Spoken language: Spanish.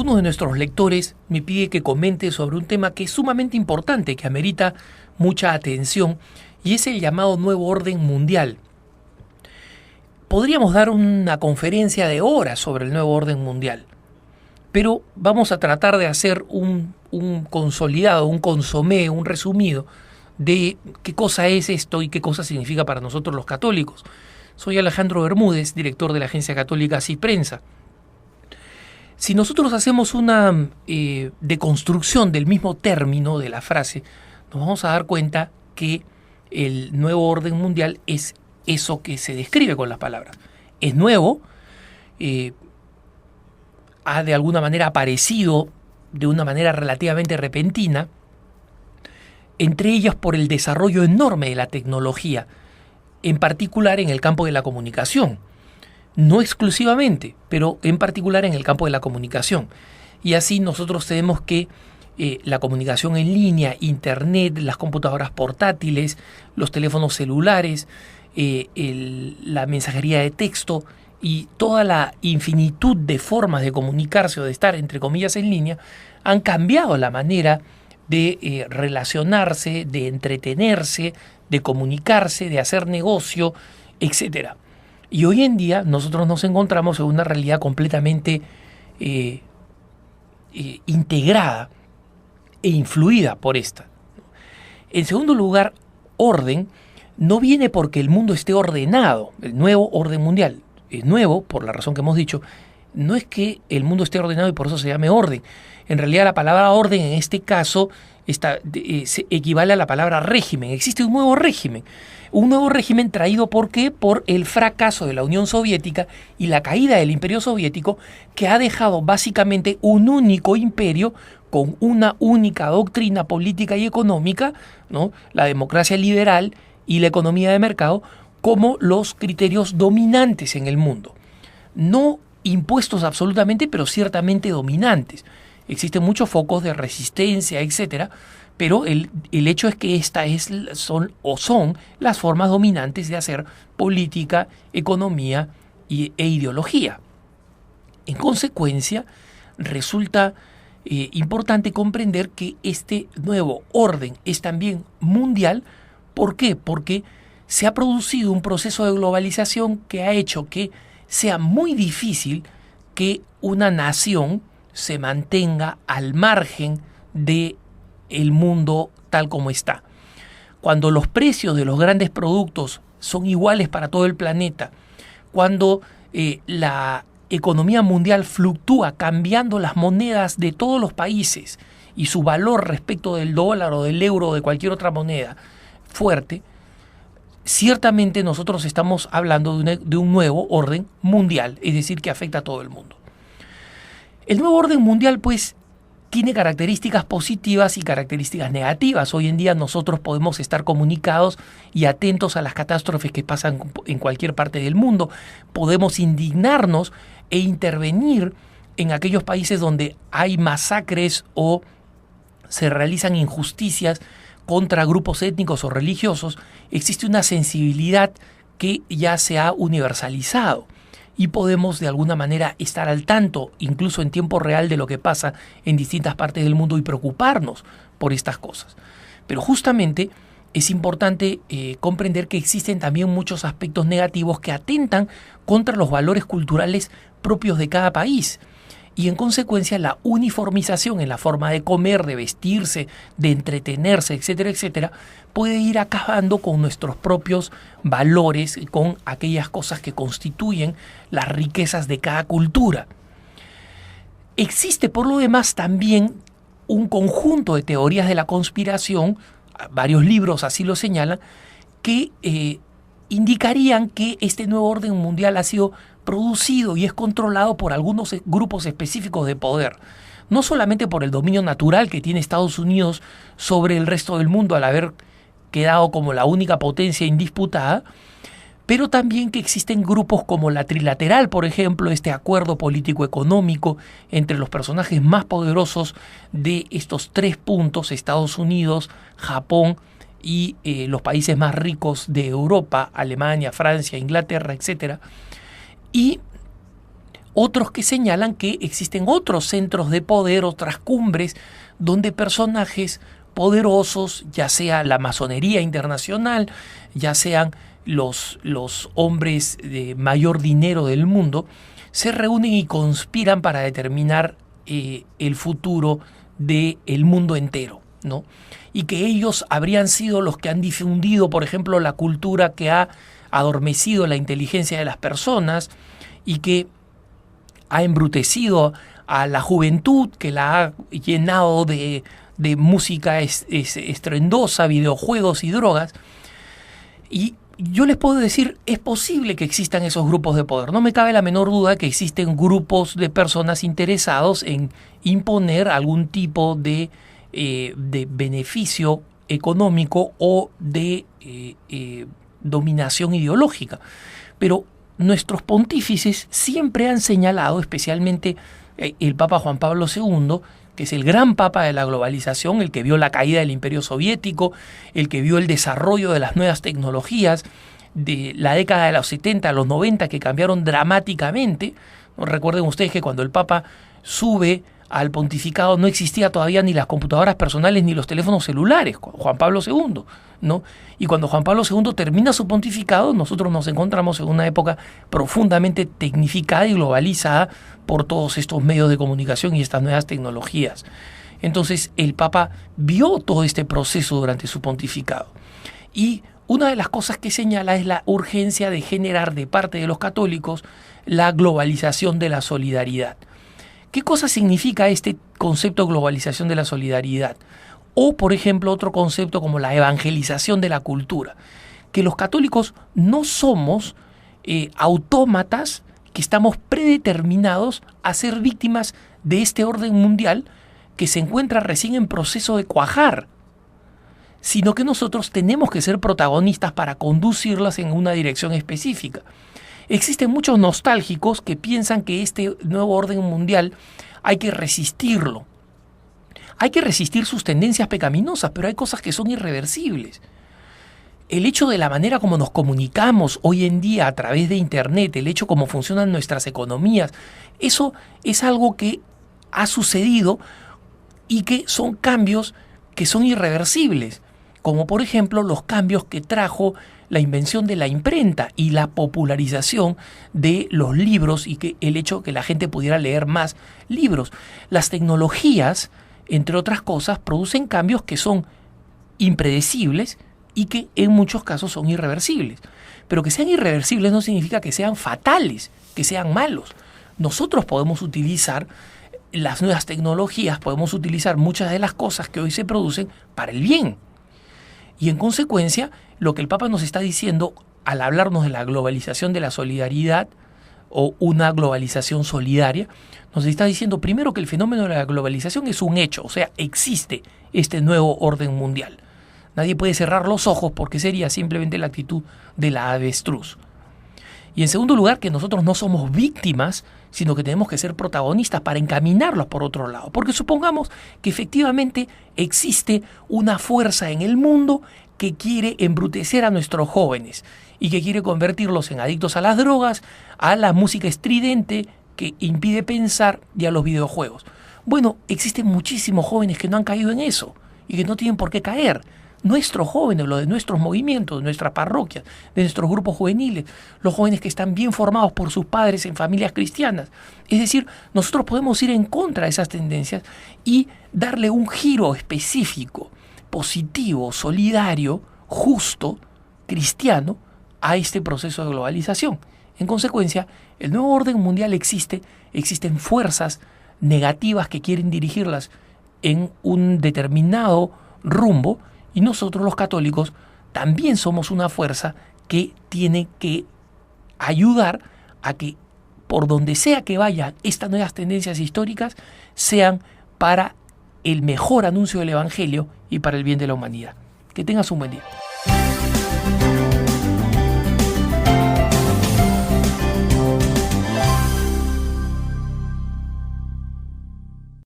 Algunos de nuestros lectores me piden que comente sobre un tema que es sumamente importante, que amerita mucha atención, y es el llamado nuevo orden mundial. Podríamos dar una conferencia de horas sobre el nuevo orden mundial, pero vamos a tratar de hacer un consolidado, un consomé, un resumido de qué cosa es esto y qué cosa significa para nosotros los católicos. Soy Alejandro Bermúdez, director de la agencia católica CIPrensa. Si nosotros hacemos una deconstrucción del mismo término de la frase, nos vamos a dar cuenta que el nuevo orden mundial es eso que se describe con las palabras. Es nuevo, ha de alguna manera aparecido de una manera relativamente repentina, entre ellas por el desarrollo enorme de la tecnología, en particular en el campo de la comunicación. No exclusivamente, pero en particular en el campo de la comunicación. Y así nosotros tenemos que la comunicación en línea, internet, las computadoras portátiles, los teléfonos celulares, la mensajería de texto y toda la infinitud de formas de comunicarse o de estar, entre comillas, en línea, han cambiado la manera de relacionarse, de entretenerse, de comunicarse, de hacer negocio, etcétera. Y hoy en día nosotros nos encontramos en una realidad completamente integrada e influida por esta. En segundo lugar, orden no viene porque el mundo esté ordenado, el nuevo orden mundial. Es nuevo, por la razón que hemos dicho, no es que el mundo esté ordenado y por eso se llame orden. En realidad la palabra orden en este caso se equivale a la palabra régimen. Existe un nuevo régimen. Un nuevo régimen traído ¿por qué? Por el fracaso de la Unión Soviética y la caída del Imperio Soviético, que ha dejado básicamente un único imperio con una única doctrina política y económica, ¿no? La democracia liberal y la economía de mercado como los criterios dominantes en el mundo. No impuestos absolutamente, pero ciertamente dominantes. Existen muchos focos de resistencia, etcétera, pero el hecho es que son las formas dominantes de hacer política, economía e ideología. En consecuencia, resulta importante comprender que este nuevo orden es también mundial. ¿Por qué? Porque se ha producido un proceso de globalización que ha hecho que sea muy difícil que una nación se mantenga al margen del mundo tal como está. Cuando los precios de los grandes productos son iguales para todo el planeta, cuando la economía mundial fluctúa cambiando las monedas de todos los países y su valor respecto del dólar o del euro o de cualquier otra moneda fuerte, ciertamente nosotros estamos hablando de un nuevo orden mundial, es decir, que afecta a todo el mundo. El nuevo orden mundial, pues, tiene características positivas y características negativas. Hoy en día nosotros podemos estar comunicados y atentos a las catástrofes que pasan en cualquier parte del mundo. Podemos indignarnos e intervenir en aquellos países donde hay masacres o se realizan injusticias contra grupos étnicos o religiosos. Existe una sensibilidad que ya se ha universalizado y podemos de alguna manera estar al tanto, incluso en tiempo real, de lo que pasa en distintas partes del mundo y preocuparnos por estas cosas. Pero justamente es importante comprender que existen también muchos aspectos negativos que atentan contra los valores culturales propios de cada país. Y en consecuencia la uniformización en la forma de comer, de vestirse, de entretenerse, etcétera, etcétera, puede ir acabando con nuestros propios valores, con aquellas cosas que constituyen las riquezas de cada cultura. Existe por lo demás también un conjunto de teorías de la conspiración, varios libros así lo señalan, que indicarían que este nuevo orden mundial ha sido producido y es controlado por algunos grupos específicos de poder, no solamente por el dominio natural que tiene Estados Unidos sobre el resto del mundo al haber quedado como la única potencia indisputada, pero también que existen grupos como la Trilateral, por ejemplo, este acuerdo político-económico entre los personajes más poderosos de estos tres puntos, Estados Unidos, Japón y los países más ricos de Europa, Alemania, Francia, Inglaterra, etcétera. Y otros que señalan que existen otros centros de poder, otras cumbres, donde personajes poderosos, ya sea la masonería internacional, ya sean los hombres de mayor dinero del mundo, se reúnen y conspiran para determinar el futuro del mundo entero, ¿no? Y que ellos habrían sido los que han difundido, por ejemplo, la cultura que ha adormecido la inteligencia de las personas y que ha embrutecido a la juventud, que la ha llenado de música estruendosa, videojuegos y drogas. Y yo les puedo decir, es posible que existan esos grupos de poder. No me cabe la menor duda que existen grupos de personas interesados en imponer algún tipo de beneficio económico o de dominación ideológica. Pero nuestros pontífices siempre han señalado, especialmente el Papa Juan Pablo II, que es el gran papa de la globalización, el que vio la caída del Imperio Soviético, el que vio el desarrollo de las nuevas tecnologías de la década de los 70 a los 90 que cambiaron dramáticamente. ¿No? Recuerden ustedes que cuando el Papa sube al pontificado no existía todavía ni las computadoras personales ni los teléfonos celulares, Juan Pablo II, ¿no? Y cuando Juan Pablo II termina su pontificado, nosotros nos encontramos en una época profundamente tecnificada y globalizada por todos estos medios de comunicación y estas nuevas tecnologías. Entonces el Papa vio todo este proceso durante su pontificado. Y una de las cosas que señala es la urgencia de generar de parte de los católicos la globalización de la solidaridad. ¿Qué cosa significa este concepto de globalización de la solidaridad? O, por ejemplo, otro concepto como la evangelización de la cultura. Que los católicos no somos autómatas que estamos predeterminados a ser víctimas de este orden mundial que se encuentra recién en proceso de cuajar, sino que nosotros tenemos que ser protagonistas para conducirlas en una dirección específica. Existen muchos nostálgicos que piensan que este nuevo orden mundial hay que resistirlo. Hay que resistir sus tendencias pecaminosas, pero hay cosas que son irreversibles. El hecho de la manera como nos comunicamos hoy en día a través de Internet, el hecho cómo funcionan nuestras economías, eso es algo que ha sucedido y que son cambios que son irreversibles, como por ejemplo los cambios que trajo la invención de la imprenta y la popularización de los libros y que el hecho que la gente pudiera leer más libros. Las tecnologías, entre otras cosas, producen cambios que son impredecibles y que en muchos casos son irreversibles. Pero que sean irreversibles no significa que sean fatales, que sean malos. Nosotros podemos utilizar las nuevas tecnologías, podemos utilizar muchas de las cosas que hoy se producen para el bien. Y en consecuencia, lo que el Papa nos está diciendo al hablarnos de la globalización de la solidaridad o una globalización solidaria, nos está diciendo primero que el fenómeno de la globalización es un hecho, o sea, existe este nuevo orden mundial. Nadie puede cerrar los ojos porque sería simplemente la actitud de la avestruz. Y en segundo lugar, que nosotros no somos víctimas, sino que tenemos que ser protagonistas para encaminarlos por otro lado. Porque supongamos que efectivamente existe una fuerza en el mundo que quiere embrutecer a nuestros jóvenes y que quiere convertirlos en adictos a las drogas, a la música estridente que impide pensar y a los videojuegos. Bueno, existen muchísimos jóvenes que no han caído en eso y que no tienen por qué caer. Nuestros jóvenes, los de nuestros movimientos, de nuestras parroquias, de nuestros grupos juveniles, los jóvenes que están bien formados por sus padres en familias cristianas. Es decir, nosotros podemos ir en contra de esas tendencias y darle un giro específico, positivo, solidario, justo, cristiano, a este proceso de globalización. En consecuencia, el nuevo orden mundial existen fuerzas negativas que quieren dirigirlas en un determinado rumbo, y nosotros los católicos también somos una fuerza que tiene que ayudar a que por donde sea que vayan estas nuevas tendencias históricas sean para el mejor anuncio del Evangelio y para el bien de la humanidad. Que tengas un buen día.